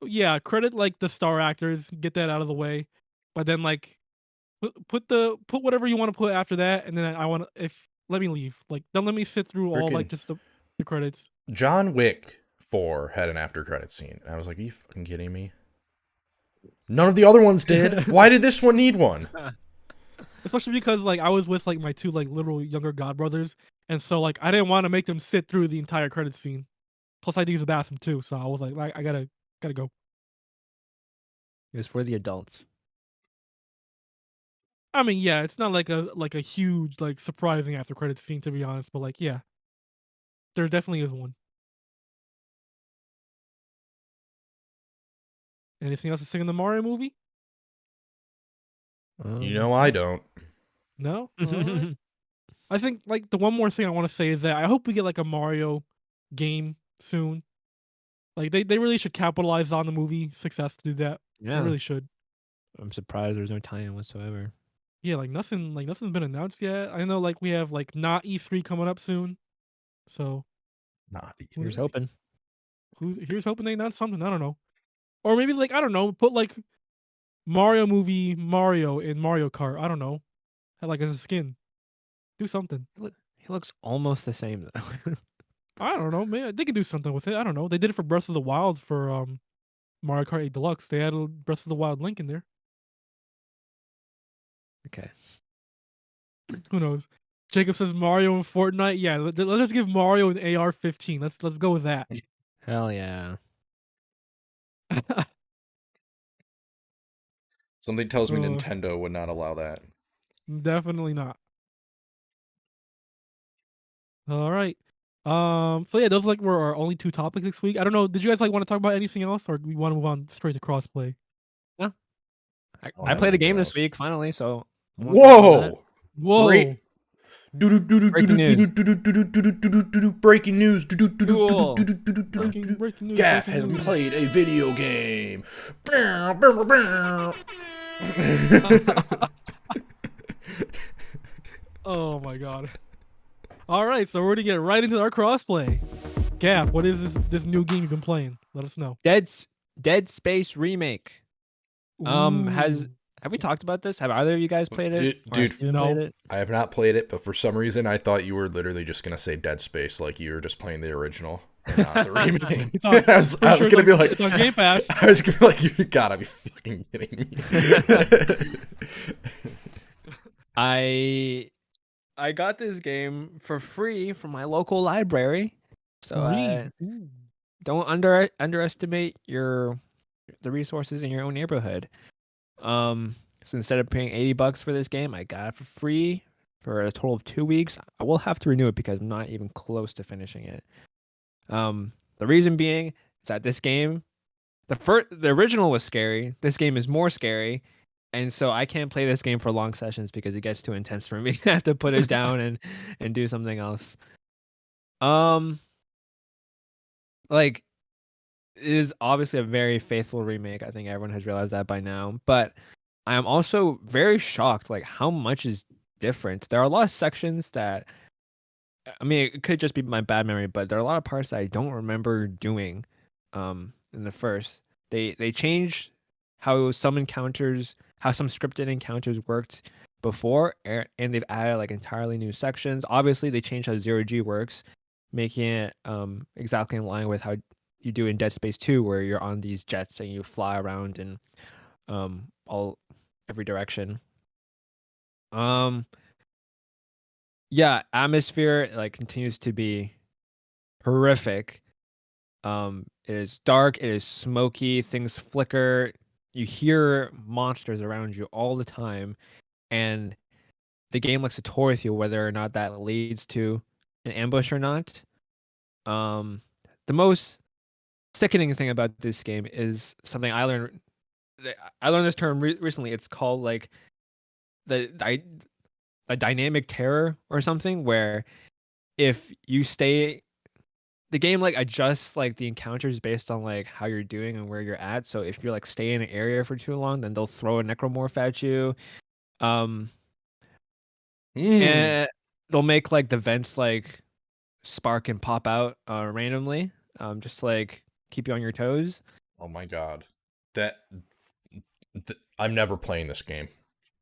yeah, credit like the star actors, get that out of the way, but then like put whatever you want to put after that, and then I want to if let me leave, like don't let me sit through all like just the credits. John Wick 4 had an after credit scene, and I was like, are you fucking kidding me? None of the other ones did. Why did this one need one? Especially because like I was with like my 2 like little younger godbrothers, and so like I didn't want to make them sit through the entire credit scene. Plus I had to use the bathroom too, so I was like I gotta go. It was for the adults. I mean, yeah, it's not like a huge like surprising after credit scene to be honest, but like yeah, there definitely is one. Anything else to sing in the Mario movie? You know I don't. No. Alright. I think like the one more thing I want to say is that I hope we get like a Mario game soon. Like they really should capitalize on the movie success to do that. Yeah. They really should. I'm surprised there's no tie-in whatsoever. Yeah, like nothing's been announced yet. I know like we have like not E3 coming up soon. So Not Here's hoping. here's hoping they announce something. I don't know. Or maybe like I don't know, put like Mario movie Mario in Mario Kart. I don't know. Like as a skin. Do something. He looks almost the same though. I don't know. Maybe they could do something with it. I don't know. They did it for Breath of the Wild for Mario Kart 8 Deluxe. They had a Breath of the Wild link in there. Okay. Who knows? Jacob says Mario and Fortnite. Yeah, let's give Mario an AR-15. Let's go with that. Hell yeah. Something tells me Nintendo would not allow that. Definitely not. All right. So yeah, those like were our only 2 topics this week. I don't know. Did you guys like want to talk about anything else, or do we want to move on straight to crossplay? Yeah. I played a game this week finally, so. Whoa! Whoa! Great. Breaking news. Breaking news. Gaff has played a video game. Oh my god. All right, so we're gonna get right into our crossplay. Gaff, what is this new game you've been playing? Let us know. Dead Space remake. Have we talked about this? Have either of you guys played it? Dude, no. Played it? I have not played it, but for some reason I thought you were literally just gonna say Dead Space, like you were just playing the original and not the remake. I was gonna be like, it's on Game Pass. I was gonna be like, you gotta be fucking kidding me. I got this game for free from my local library, so don't underestimate the resources in your own neighborhood. So instead of paying $80 for this game, I got it for free for a total of 2 weeks. I will have to renew it because I'm not even close to finishing it. The reason being is that this game, the original was scary. This game is more scary. And so I can't play this game for long sessions because it gets too intense for me. I have to put it down and do something else. Like, it is obviously a very faithful remake. I think everyone has realized that by now. But I am also very shocked, like, how much is different. There are a lot of sections that, I mean, it could just be my bad memory, but there are a lot of parts that I don't remember doing in the first. They changed how some scripted encounters worked before, and they've added like entirely new sections. Obviously, they changed how zero G works, making it exactly in line with how you do in Dead Space 2, where you're on these jets and you fly around in all every direction. Yeah, atmosphere like continues to be horrific. It is dark, it is smoky, things flicker, you hear monsters around you all the time, and the game likes to toy with you whether or not that leads to an ambush or not. The most sickening thing about this game is something I learned. I learned this term recently. It's called like a dynamic terror or something, where if you stay, the game like adjusts like the encounters based on like how you're doing and where you're at. So if you're like stay in an area for too long, then they'll throw a necromorph at you. Um, and they'll make like the vents like spark and pop out randomly, just to, like keep you on your toes. Oh my god, that I'm never playing this game.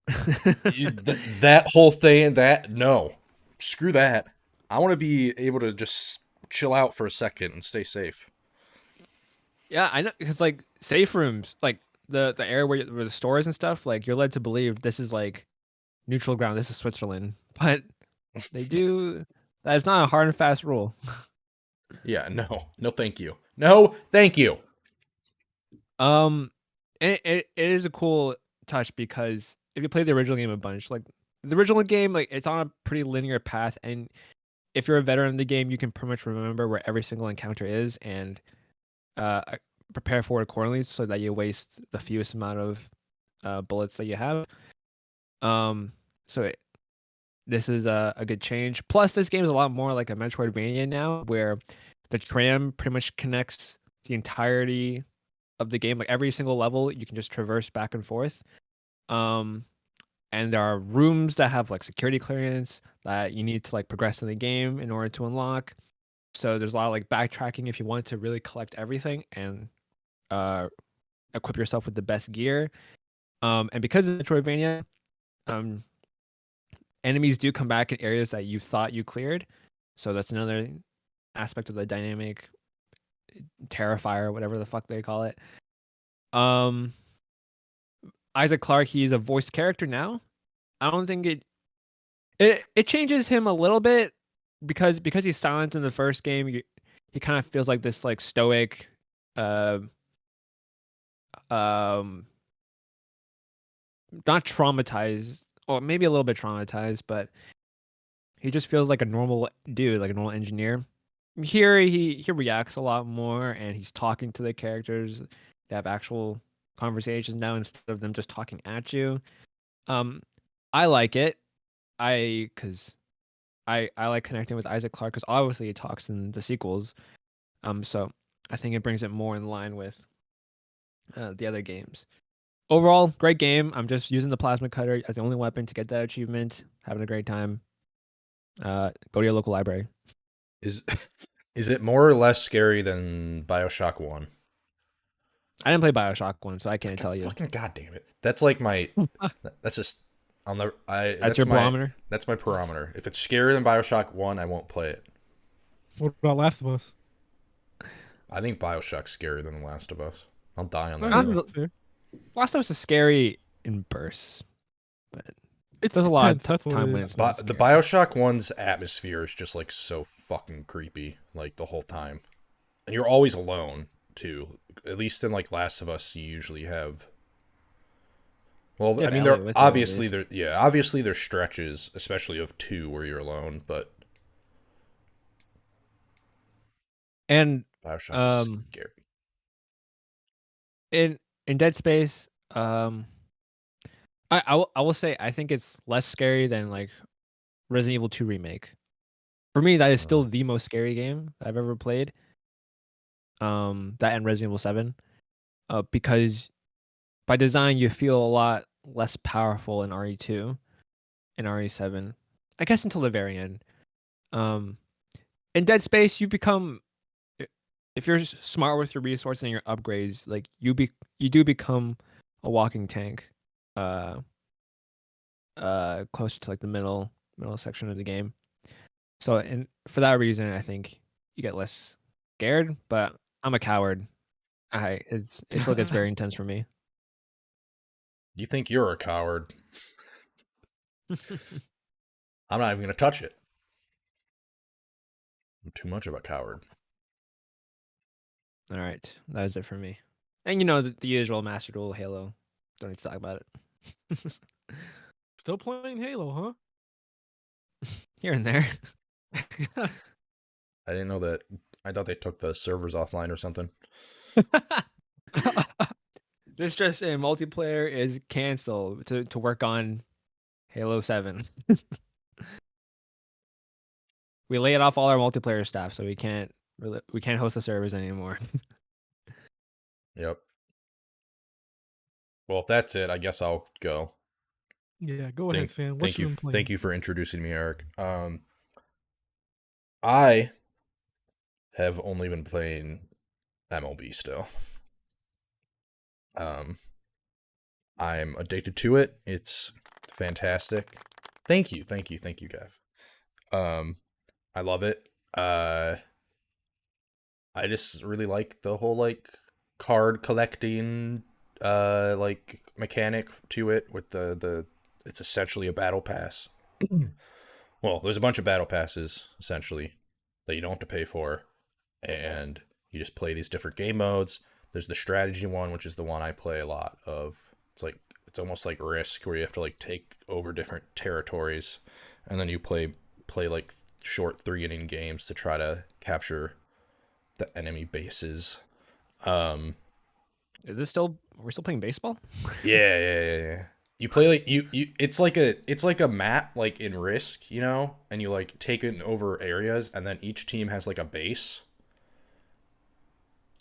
That whole thing, no, screw that. I want to be able to just chill out for a second and stay safe. Yeah, I know, because like safe rooms, like the area where the stores and stuff, like you're led to believe this is like neutral ground. This is Switzerland, but they do that is not a hard and fast rule. Yeah, no, thank you, no, thank you. And it is a cool touch because if you play the original game a bunch, like the original game, like it's on a pretty linear path, and if you're a veteran of the game, you can pretty much remember where every single encounter is and uh prepare for it accordingly so that you waste the fewest amount of bullets that you have. So this is a good change. Plus, this game is a lot more like a Metroidvania now, where the tram pretty much connects the entirety of the game. Like every single level, you can just traverse back and forth. And there are rooms that have like security clearance that you need to like progress in the game in order to unlock. So there's a lot of like backtracking if you want to really collect everything and equip yourself with the best gear. And because it's Metroidvania, enemies do come back in areas that you thought you cleared. So that's another aspect of the dynamic terrifier, whatever the fuck they call it. Isaac Clarke, he's a voice character now. I don't think it changes him a little bit because he's silent in the first game. He kind of feels like this like stoic, not traumatized, or maybe a little bit traumatized, but he just feels like a normal dude, like a normal engineer. Here he reacts a lot more, and he's talking to the characters. They have actual conversations now instead of them just talking at you. I like it. Because I like connecting with Isaac Clarke because obviously he talks in the sequels. So I think it brings it more in line with the other games. Overall, great game. I'm just using the plasma cutter as the only weapon to get that achievement. Having a great time. Go to your local library. Is it more or less scary than BioShock 1? I didn't play BioShock 1, so I can't tell you. Fucking goddamn it. That's like my that's just I'll never That's your barometer? That's my parameter. If it's scarier than BioShock 1, I won't play it. What about Last of Us? I think BioShock's scarier than The Last of Us. I'll die on Oh, that. yeah, hill. fair. Last of Us is scary in bursts, but It's there's a lot of tense, that's what time it when is. it's not The scary. BioShock 1's atmosphere is just like so fucking creepy, like the whole time. And you're always alone too. At least in like Last of Us, you usually have. Well, You I have mean, Elliot there with you, at obviously least. obviously there's stretches, especially of 2 where you're alone, but And BioShock is um scary. in Dead Space, I will say I think it's less scary than like Resident Evil 2 remake. For me, that is still the most scary game that I've ever played. That and Resident Evil 7. Because by design you feel a lot less powerful in RE2 and RE7. I guess until the very end. In Dead Space, you become, if you're smart with your resources and your upgrades, like you do become a walking tank. closer to like the middle section of the game. So, and for that reason, I think you get less scared. But I'm a coward. It still gets very intense for me. You think you're a coward? I'm not even gonna touch it. I'm too much of a coward. All right, that is it for me. And you know the usual Master Duel, Halo. Don't need to talk about it. Still playing Halo, Here and there. huh? I didn't know that. I thought they took the servers offline or something. This just in, multiplayer is canceled to work on Halo 7. We laid off all our multiplayer staff, so we can't host the servers anymore. Yep. Well, if that's it, I guess I'll go. Yeah, go ahead, Sam. What Thank you you. been playing? Thank you for introducing me, Eric. I have only been playing MLB still. I'm addicted to it. It's fantastic. Thank you, Gav. I love it. I just really like the whole like card collecting like mechanic to it with the it's essentially a battle pass. Well, there's a bunch of battle passes essentially that you don't have to pay for, and you just play these different game modes. There's the strategy one, which is the one I play a lot of. It's almost like Risk, where you have to like take over different territories, and then you play like short 3-inning games to try to capture the enemy bases. Is this still? We're still playing baseball? Yeah. You play like you it's like a map like in Risk, you know, and you like take it over areas, and then each team has like a base.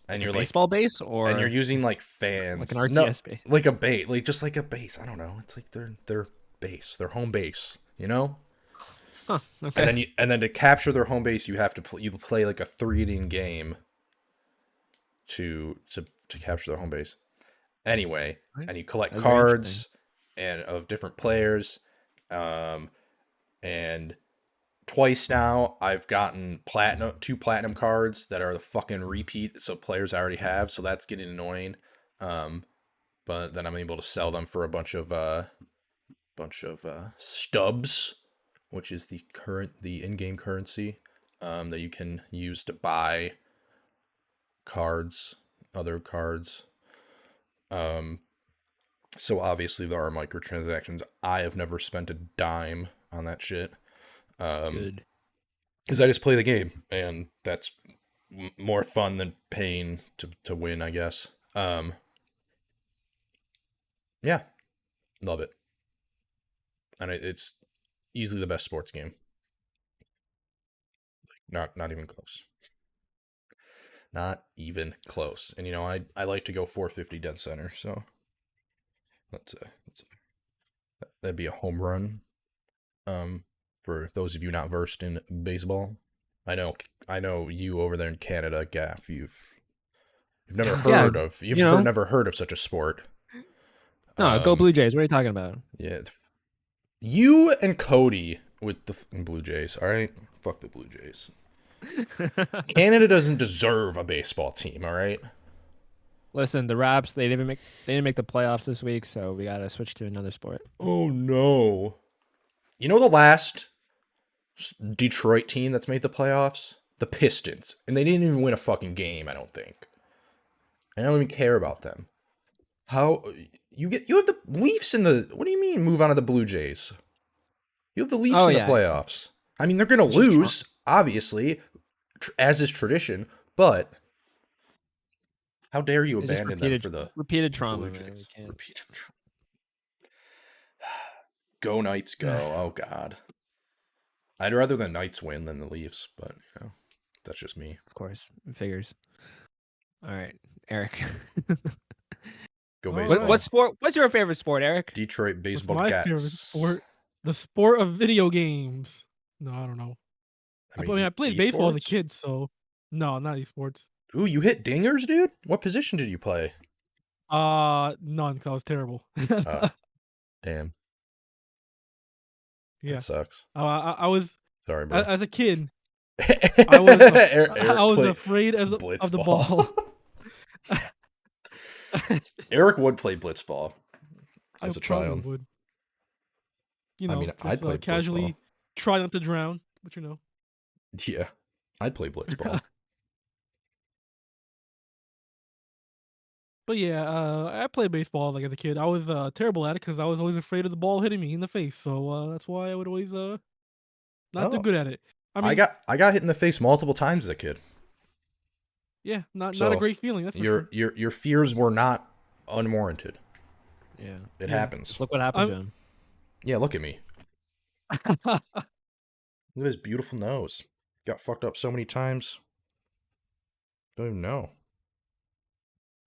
And you're baseball base, or and you're using like fans, like an RTS base, like a base, like just like a base. I don't know. It's like their base, their home base, you know. Huh, okay. And then to capture their home base, you have to play like a 3-inning game to capture their home base. Anyway, Right. and you collect That's very cards and of different players, and twice now I've gotten two platinum cards that are the fucking repeat, so players I already have, so that's getting annoying. But then I'm able to sell them for a bunch of stubs, which is the in-game currency that you can use to buy other cards. So obviously there are microtransactions. I have never spent a dime on that shit. Good. Because I just play the game, and that's more fun than paying to win, I guess. Yeah, love it. And it's easily the best sports game. Not even close. Not even close. And you know, I like to go 450 dead center, so that'd be a home run. For those of you not versed in baseball, I know you over there in Canada, Gaff. You've never heard of never heard of such a sport. No, go Blue Jays. What are you talking about? Yeah, you and Cody with the Blue Jays. All right, fuck the Blue Jays. Canada doesn't deserve a baseball team. All right. Listen, the Raps, they didn't make the playoffs this week, so we gotta switch to another sport. Oh no! You know the last Detroit team that's made the playoffs? The Pistons, and they didn't even win a fucking game. I don't think. I don't even care about them. How you have the Leafs in the? What do you mean move on to the Blue Jays? You have the Leafs in the playoffs. I mean, they're gonna lose, obviously, as is tradition. But how dare you abandon them for the repeated trauma? Repeated trauma. Go Knights, go! Oh God, I'd rather the Knights win than the Leafs, but you know, that's just me. Of course, it figures. All right, Eric. Go baseball. What sport? What's your favorite sport, Eric? Detroit baseball. What's my favorite sport? The sport of video games. No, I don't know. I played baseball as a kid, so no, not esports. Ooh, you hit dingers, dude? What position did you play? None, because I was terrible. Damn. Yeah. That sucks. I was Sorry, bro. as a kid. I was Eric I was played afraid of the blitzball. ball. Eric would play blitzball I as a probably child. would. I mean, I'd Just play blitzball. casually try not to drown, but Yeah, I'd play blitzball. But yeah, I played baseball like as a kid. I was terrible at it because I was always afraid of the ball hitting me in the face. So that's why I would always not do Oh, good at it. I I mean, got hit in the face multiple times as a kid. yeah, not a So great feeling. That's for sure. your fears were not unwarranted. Yeah. It Yeah. happens. Just look what happened to him. Yeah, look at me. Look at his beautiful nose. Got fucked up so many times. Don't even know.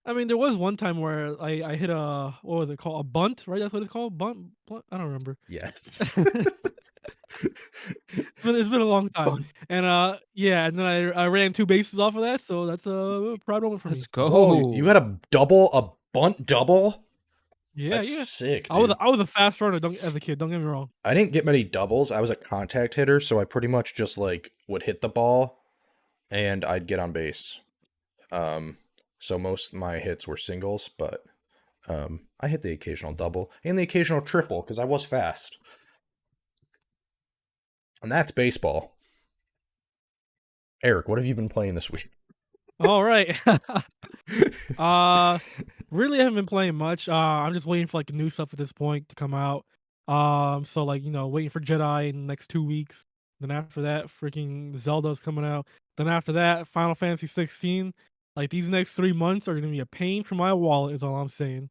I mean, there was one time where I hit a what was it called, a bunt, right? That's what it's called, bunt. I don't remember. Yes. But it's been a long time, and yeah, and then I ran 2 bases off of that, so that's a proud moment for me. Let's go. Whoa, you had a bunt double? Yeah, That's yeah. sick, I was dude. I was a fast runner as a kid. Don't get me wrong. I didn't get many doubles. I was a contact hitter, so I pretty much just like would hit the ball and I'd get on base. So most of my hits were singles, but I hit the occasional double and the occasional triple because I was fast. And that's baseball. Eric, what have you been playing this week? All right. Really haven't been playing much. I'm just waiting for like the new stuff at this point to come out. So like waiting for Jedi in the next 2 weeks. Then after that, freaking Zelda's coming out. Then after that, Final Fantasy 16. Like these next 3 months are gonna be a pain for my wallet. Is all I'm saying.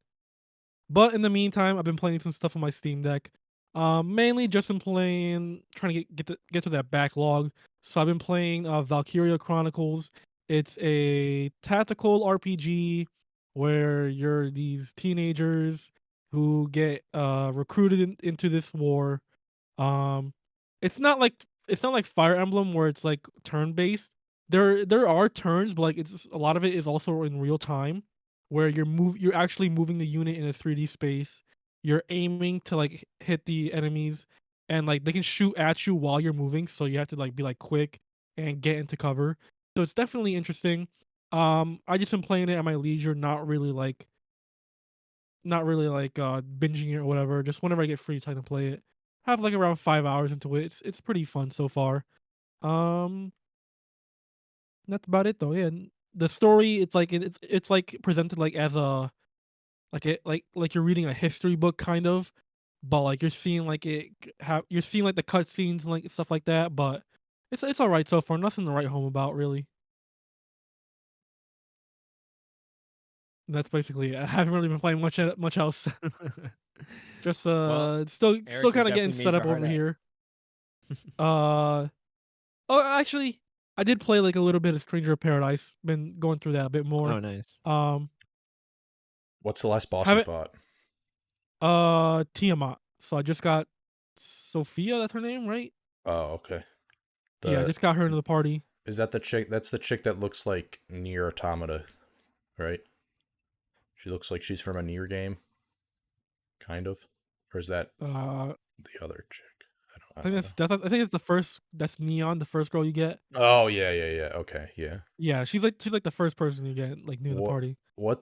But in the meantime, I've been playing some stuff on my Steam Deck. Mainly just been playing, trying to get to that backlog. So I've been playing Valkyria Chronicles. It's a tactical RPG where you're these teenagers who get recruited into this war. Um, it's not like Fire Emblem where it's like turn based. There are turns, but like a lot of it is also in real time, where you're actually moving the unit in a 3D space. You're aiming to like hit the enemies, and like they can shoot at you while you're moving, so you have to like be like quick and get into cover. So it's definitely interesting. I just been playing it at my leisure, not really like binging it or whatever. Just whenever I get free time to play it. Have like around 5 hours into it. It's pretty fun so far. Um, that's about it though. Yeah, the story it's like presented like as a like you're reading a history book kind of, but like you're seeing like you're seeing like the cutscenes and like stuff like that. But it's all right so far. Nothing to write home about really. That's basically it. I haven't really been playing much else. Just Well, still Eric, you kind of getting definitely set made up your over heart out. here. Oh, actually, I did play like a little bit of Stranger of Paradise. Been going through that a bit more. Oh, nice. What's the last boss you Haven't fought? Tiamat. So I just got Sophia. That's her name, right? Oh, okay. Yeah, I just got her into the party. Is that the chick? That's the chick that looks like Nier Automata, right? She looks like she's from a Nier game, kind of, or is that Uh, the other chick? I I don't think know. I think it's the first. That's Neon, the first girl you get. Oh yeah. Okay, yeah. Yeah, she's like the first person you get like near the What party. what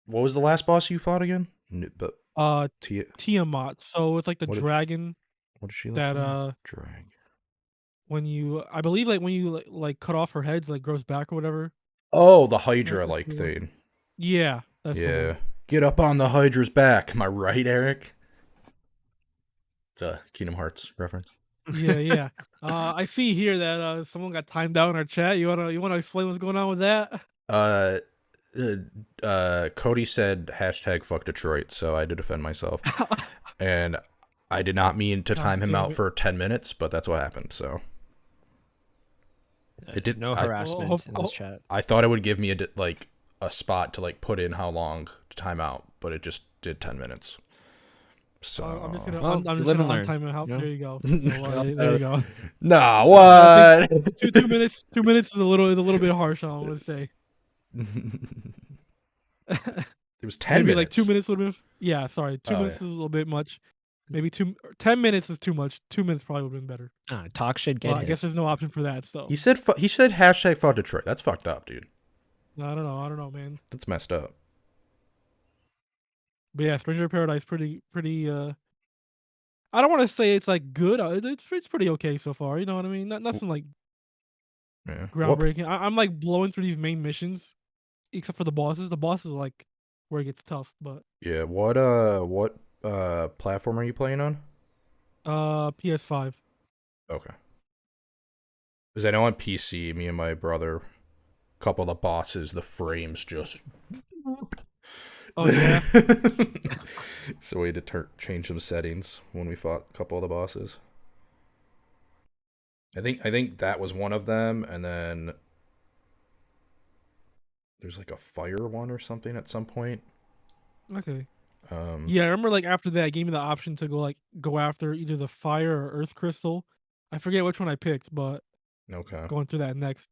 was the last boss you fought again? But Tia, Tiamat. So it's like the what did dragon what does she look that like? Dragon. when you I believe like when you like cut off her heads like grows back or whatever. Oh, the That's Hydra the like one. thing. Yeah, that's the Yeah. one. Get up on the Hydra's back. Am I right, Eric? It's a Kingdom Hearts reference. Yeah. I see here that someone got timed out in our chat. You wanna explain what's going on with that? Cody said #fuck Detroit, so I had to defend myself. And I did not mean to God time him damn out it. for 10 minutes, but that's what happened, so. It did No harassment in this chat. I thought it would give me a spot to like put in how long to time out, but it just did 10 minutes. So I'm just gonna Well, I'm you just live gonna and learn, untime it out. you know? There you go. So, there you go. Nah, what? 2 minutes. 2 minutes is a little bit harsh. I'm gonna say. It was 10 Maybe minutes. like 2 minutes would have been. Yeah, sorry. 2 Oh, minutes yeah. is a little bit much. Maybe 10 minutes is too much. 2 minutes probably would have been better. Talk should get But I hit. guess there's no option for that. So He said hashtag fuck Detroit. That's fucked up, dude. I don't know, man. That's messed up. But yeah, Stranger in Paradise pretty. I don't want to say it's like good. It's pretty okay so far. You know what I mean? Nothing like Yeah. groundbreaking. I'm like blowing through these main missions, except for the bosses. The bosses are like where it gets tough. But Yeah. What platform are you playing on? PS5. Okay. Because I know on PC, me and my brother, a couple of the bosses, the frames just. Oh yeah. So we had to change some settings when we fought a couple of the bosses. I think that was one of them, and then there's like a fire one or something at some point. Okay. Yeah, I remember like after that, it gave me the option to go after either the fire or earth crystal. I forget which one I picked, but Okay. going through that next.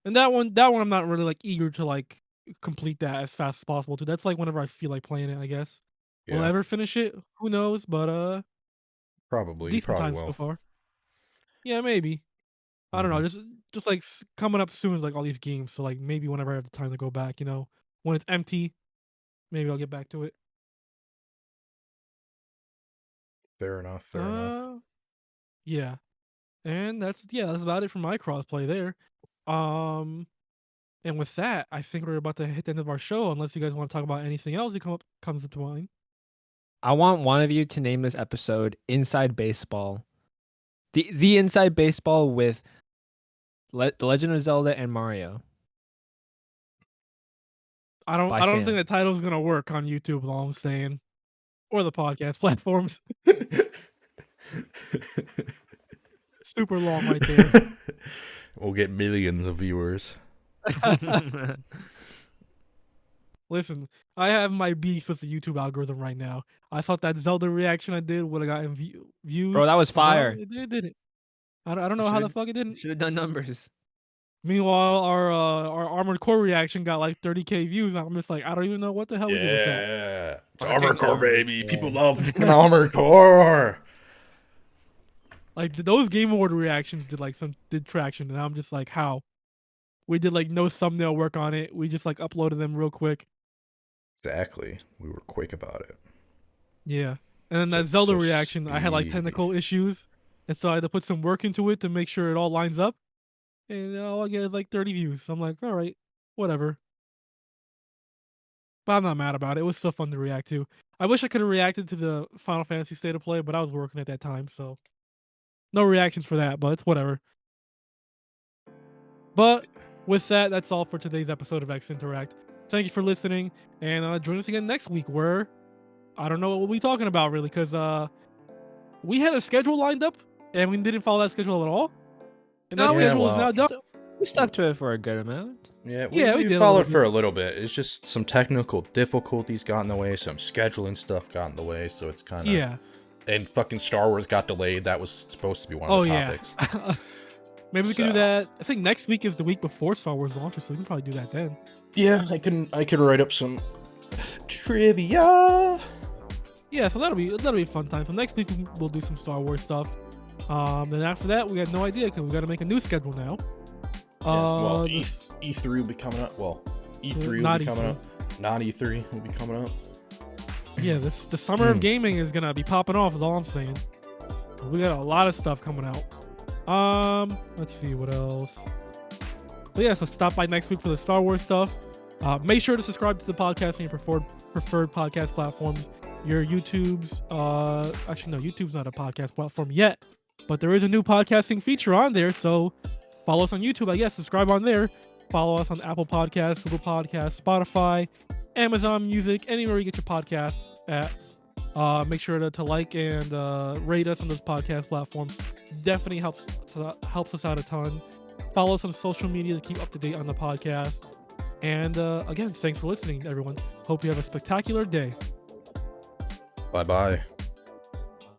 And that one I'm not really like eager to like complete that as fast as possible too. That's like whenever I feel like playing it, I guess. Will I Yeah. ever finish it? Who knows? But Probably. You decent probably time so will. far. Yeah, maybe. I don't know. Mhm. Just like coming up soon is like all these games. So like maybe whenever I have the time to go back, when it's empty, maybe I'll get back to it. Fair enough. Fair enough. Yeah. And that's about it for my crossplay there. Um and with that, I think we're about to hit the end of our show unless you guys want to talk about anything else that comes to mind. I want one of you to name this episode Inside Baseball. The Inside Baseball with The Legend of Zelda and Mario. I don't By think Sam. the title's gonna work on YouTube, is all I'm saying. Or the podcast platforms. Super long right there. We'll get millions of viewers. Listen, I have my beef with the YouTube algorithm right now. I thought that Zelda reaction I did would have gotten views. Bro, that was fire. It didn't. I don't know how the fuck it didn't. Should have done numbers. Meanwhile, our Armored Core reaction got like 30K views. I'm just like, I don't even know what the hell we did with that. Yeah. It's Fucking Armored Core, Armored baby. Core. People love Armored Core. Like those Game Award reactions did traction, and I'm just like, how? We did like no thumbnail work on it. We just like uploaded them real quick. Exactly. We were quick about it. Yeah. And then that So- Zelda so reaction, I had like speedy. technical issues, and so I had to put some work into it to make sure it all lines up. And all I get is like 30 views. So I'm like, all right, whatever. But I'm not mad about it. It was still fun to react to. I wish I could have reacted to the Final Fantasy State of Play, but I was working at that time, so no reactions for that. But it's whatever. But with that, that's all for today's episode of X Interact. Thank you for listening, and join us again next week, where I don't know what we'll be talking about really, because we had a schedule lined up and we didn't follow that schedule at all. And that schedule is now done. We stuck to it for a good amount. Yeah, we we did a followed little for a little bit. It's just some technical difficulties got in the way, some scheduling stuff got in the way, so it's kind of... Yeah. And fucking Star Wars got delayed. That was supposed to be one of the topics. Yeah. Maybe we can do that. I think next week is the week before Star Wars launches, so we can probably do that then. Yeah, I could write up some trivia. Yeah, so that'll be a fun time. So next week we'll do some Star Wars stuff. Then after that we got no idea because we got to make a new schedule now. Well, this- E3 will be coming up. Well, E3 will Not be coming E3. up. Not E3 will be coming up. Yeah, the summer of gaming is gonna be popping off. Is all I'm saying. We got a lot of stuff coming out. Let's see what else. But yeah, so stop by next week for the Star Wars stuff. Make sure to subscribe to the podcast on your preferred podcast platforms. Your YouTube's actually no, YouTube's not a podcast platform yet, but there is a new podcasting feature on there. So follow us on YouTube, I guess. Subscribe on there. Follow us on Apple Podcasts, Google Podcasts, Spotify, Amazon Music, anywhere you get your podcasts at. Make sure to like and rate us on those podcast platforms. Definitely helps us out a ton. Follow us on social media to keep up to date on the podcast. And again, thanks for listening, everyone. Hope you have a spectacular day. Bye-bye.